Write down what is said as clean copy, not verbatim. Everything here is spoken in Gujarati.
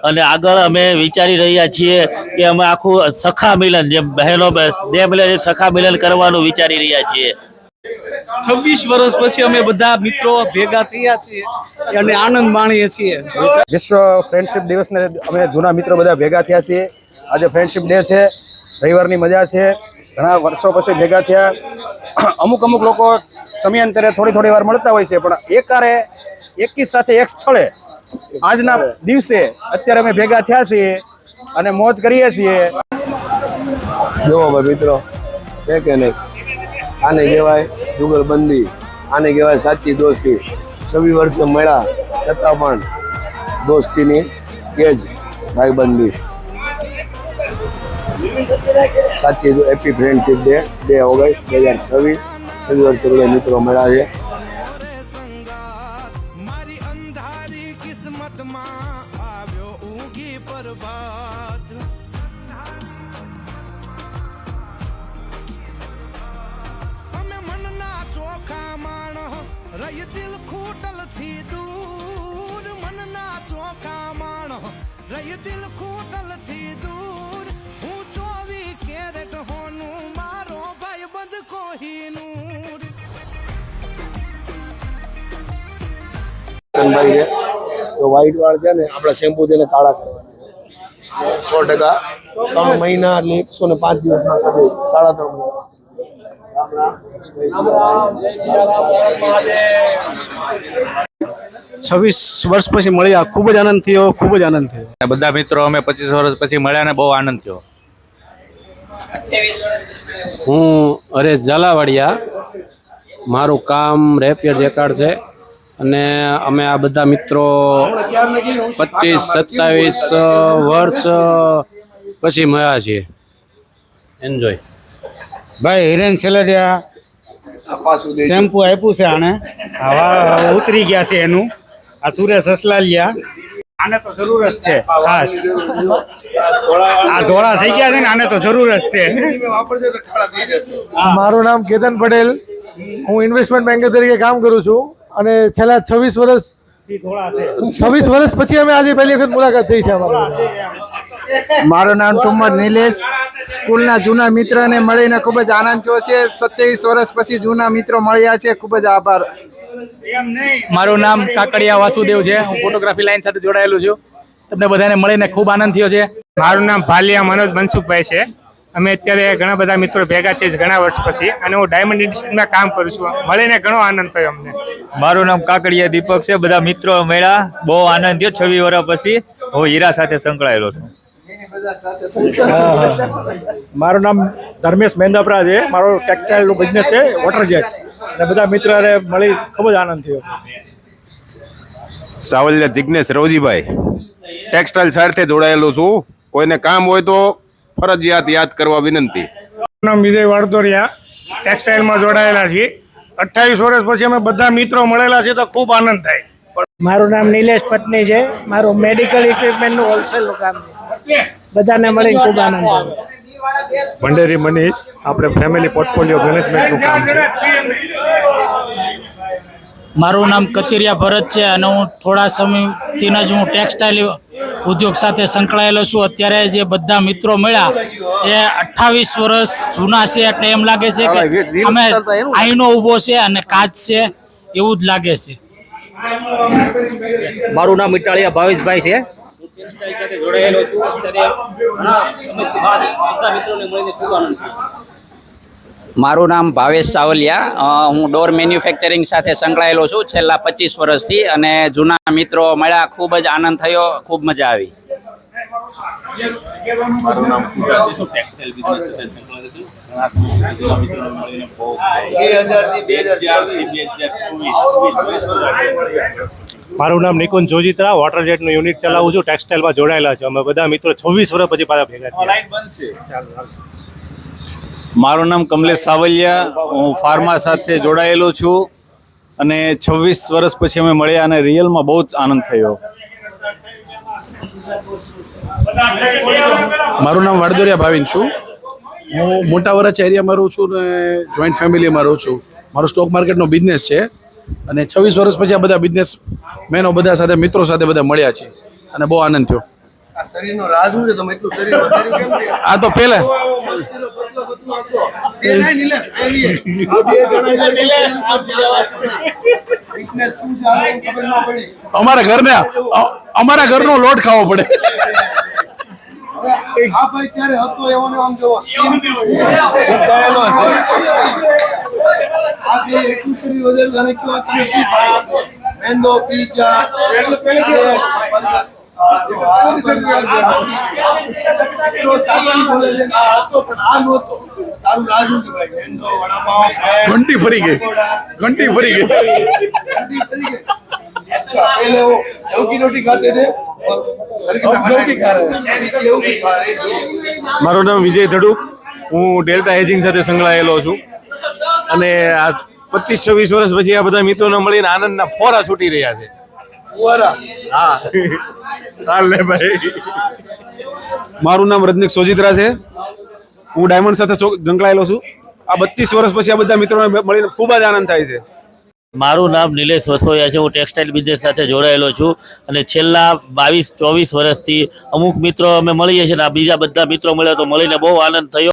અને આગળ અમે વિચારી રહ્યા છીએ કે અમે આખું સખા મિલન જેમ બહેનો બે મિલન સખા મિલન કરવાનું વિચારી રહ્યા છીએ. 26 વર્ષ પછી અમે બધા મિત્રો ભેગા થયા છીએ અને આનંદ માણીએ છીએ. વિશ્વ ફ્રેન્ડશિપ દિવસને અમે જૂના મિત્રો બધા ભેગા થયા છીએ. આજે ફ્રેન્ડશિપ ડે છે, રવિવારની મજા છે. ઘણા વર્ષો પછી ભેગા થયા. અમુક લોકો સમયાંતરે થોડી વાર મળતા હોય છે, પણ એકી સાથે એક સ્થળે આજના દિવસે અત્યારે અમે ભેગા થયા છીએ અને મોજ કરીએ છીએ. જો ભાઈ મિત્રો કે નહીં, આને કહેવાય જુગલબંધી, આને કહેવાય સાચી દોસ્તી. 26 વર્ષે મળ્યા છતાં પણ દોસ્તીની એ જ ભાઈબંધી. સાચી હેપી ફ્રેન્ડશિપ ડે 2 ઓગસ્ટ 2026. 26 વર્ષે બધા મિત્રો મળ્યા છે. ભાઈ છે તો વ્હાઈટ વાળ છે ને આપણા શેમ્પુ થઈને કાળા કરવા 100%. 3 મહિના એટલે 105 દિવસમાં કરી 3.5 મહિના. 26 વર્ષ પછી મળ્યા, ખૂબ જ આનંદ થયો, ખૂબ જ આનંદ થયો. બધા મિત્રો અમે 25 વર્ષ પછી મળ્યા ને બહુ આનંદ થયો. હું હરેશ ઝાલાવાડિયા, મારું કામ રેપિયર જેકાર્ડ છે અને અમે આ બધા મિત્રો 25-27 વર્ષ પછી મળ્યા છીએ. એન્જોય. ભાઈ હિરેન સેલરિયા શેમ્પુ આપ્યું છે, આને હવા ઉતરી ગયા છે એનું. આ સુરેશ અસલાલિયા, આને તો જરૂર જ છે ખાસ. આ ધોળા થઈ ગયા છે ને, આને તો જરૂર જ છે. મારું નામ કેતન પટેલ, હું ઇન્વેસ્ટમેન્ટ બેન્કર તરીકે કામ કરું છું અને છેલ્લા 26 વર્ષ પછી અમે આજે પહેલી વખત મુલાકાત થઈ છે અમારી. મારું નામ ઠુમ્મર નિલેશ, સ્કૂલના જૂના મિત્રને મળીને ખૂબ જ આનંદ થયો છે. 27 વર્ષ પછી જૂના મિત્રો મળ્યા છે, ખૂબ જ આભાર. મારું નામ કાકડિયા વાસુદેવ છે, હું ફોટોગ્રાફી લાઈન સાથે જોડાયેલું છું. તમને બધાને મળીને ખૂબ આનંદ થયો છે. મારું નામ ભાલિયા મનોજ મનસુખભાઈ છે. અમે અત્યારે ઘણા બધા મિત્રો ભેગા છે ઘણા વર્ષ પછી, અને હું ડાયમંડ ઇન્ડસ્ટ્રીઝમાં કામ કરું છું. મળીને ઘણો આનંદ થયો અમને. મારું નામ કાકડિયા દીપક છે. બધા મિત્રો મળ્યા, બહુ આનંદ થયો. 26 વર્ષ પછી હું હીરા સાથે સંકળાયેલો છું. મારું નામ ધર્મેશ મેંદાપરા છે. મારો ટેક્સટાઇલનો બિઝનેસ છે, વોટર જેટ. અને બધા મિત્રોને મળી ખૂબ જ આનંદ થયો. સાવલિયા જિગ્નેશ રવજીભાઈ, ટેક્સટાઇલ સાથે જોડાયેલો છું. કોઈને કામ હોય તો ફરજિયાત યાદ કરવા વિનંતી. નામ વિજય વાડદોરિયા, ટેક્સટાઇલમાં જોડાયેલા છીએ. 28 વર્ષ પછી અમે બધા મિત્રો મળેલા છે તો ખૂબ આનંદ થાય. મારું નામ નિલેશ પટની છે, મારું મેડિકલ ઇક્વિપમેન્ટનું હોલસેલનું કામ છે. બધાને મળીને ખૂબ આનંદ થયો. ભંડેરી મનીષ, આપણે ફેમિલી પોર્ટફોલિયો મેનેજમેન્ટનું કામ છે. મારું નામ કચેરિયા ભરત છે અને હું થોડા સમયથી જ હું ટેક્સટાઇલ ઉદ્યોગ સાથે સંકળાયેલો છું. અત્યારે જે બધા મિત્રો મળ્યા એ 28 વર્ષ જૂના છે, એટલે એમ લાગે છે કે અમે આઈનો ઊભો છે અને કાચ છે એવું જ લાગે છે. મારું નામ ઇટાળિયા ભાવેશભાઈ છે. ટેક્સટાઇલ સાથે જોડાયેલો છું. અત્યારે ઘણા સમયથી બાદ બધા મિત્રોને મળીને ખૂબ આનંદ થયો. મારું નામ ભાવેશ સાવલિયા, હું ડોર મેન્યુફેક્ચરિંગ સાથે સંકળાયેલો છું છેલ્લા 25 વર્ષથી, અને જૂના મિત્રો મળ્યા, ખૂબ જ આનંદ થયો, ખૂબ મજા આવી. મારું નામ કુરાશી છું, ટેક્સટાઇલ બિઝનેસ સાથે સંકળાયેલો છું. ઘણા જૂના મિત્રોને મળીને બહુ 2000 મારું નામ નિકુંજ જોજીત્રા, વોટર જેટનું યુનિટ ચલાવું છું. ટેક્સટાઇલમાં જોડાયેલા છે અમે બધા મિત્રો 26 વર્ષ પછી પાછા ભેગા થયા. મારું નામ કમલેશ સાવલિયા, હું ફાર્મા સાથે જોડાયેલો છું અને 26 વર્ષ પછી અમે મળ્યા અને રિયલમાં બહુ જ આનંદ થયો. મારું નામ વાડદોરિયા ભાવિન છું. હું મોટા વરાછા એરિયામાં રહું છું ને જોઈન્ટ ફેમિલીમાં રહું છું. મારો સ્ટોક માર્કેટનો બિઝનેસ છે અને 26 વર્ષ પછી આ બધા બિઝનેસ મેનો બધા સાથે મિત્રો સાથે બધા મળ્યા છે અને બહુ આનંદ થયો. આ શરીરનો રાજ શું છે? તમે એટલું શરીર વધાર્યું કેમ છે? આ તો પહેલા અમારા ઘરનો લોટ ખાવો પડે. આ ભાઈ ત્યારે હતો એવો ને આમ જોવો આ બે એટલું શરીર વધાર્યું અને કયો તમે શું ખાઓ? મેંદો, પીઝા, સાચી બોલે છે આ હતો પણ આ નહોતો. તારું રાજુ છે ભાઈ. મેંદો, વડાપાવ, ઘંટી ફરી ગઈ. घंटी फरी गई. अच्छा पहले वो जव की रोटी खाते थे और घर की जव की खा रहे हैं गेहूं की खा रहे हैं. મારું નામ વિજય ધડુક, હું ડેલ્ટા હેજિંગ સાથે સંકળાયેલો છું અને આ 25-26 વર્ષ પછી આ બધા મિત્રોને મળીને આનંદના ફોરા છૂટી રહ્યા છે. फुवारा હા ચાલે ભાઈ. મારું નામ રજનીક સોજિત્રા છે. હું ડાયમંડ સાથે સંકળાયેલો છું. આ 25 વર્ષ પછી આ બધા મિત્રોને મળીને ખૂબ જ આનંદ થાય છે. મારું નામ નિલેશ વસોયા છે. હું ટેક્સટાઇલ બિઝનેસ સાથે જોડાયેલો છું અને છેલ્લા 22-24 વર્ષથી અમુક મિત્રો અમે મળીએ છીએ અને આ બીજા બધા મિત્રો મળ્યા તો મળીને બહુ આનંદ થયો.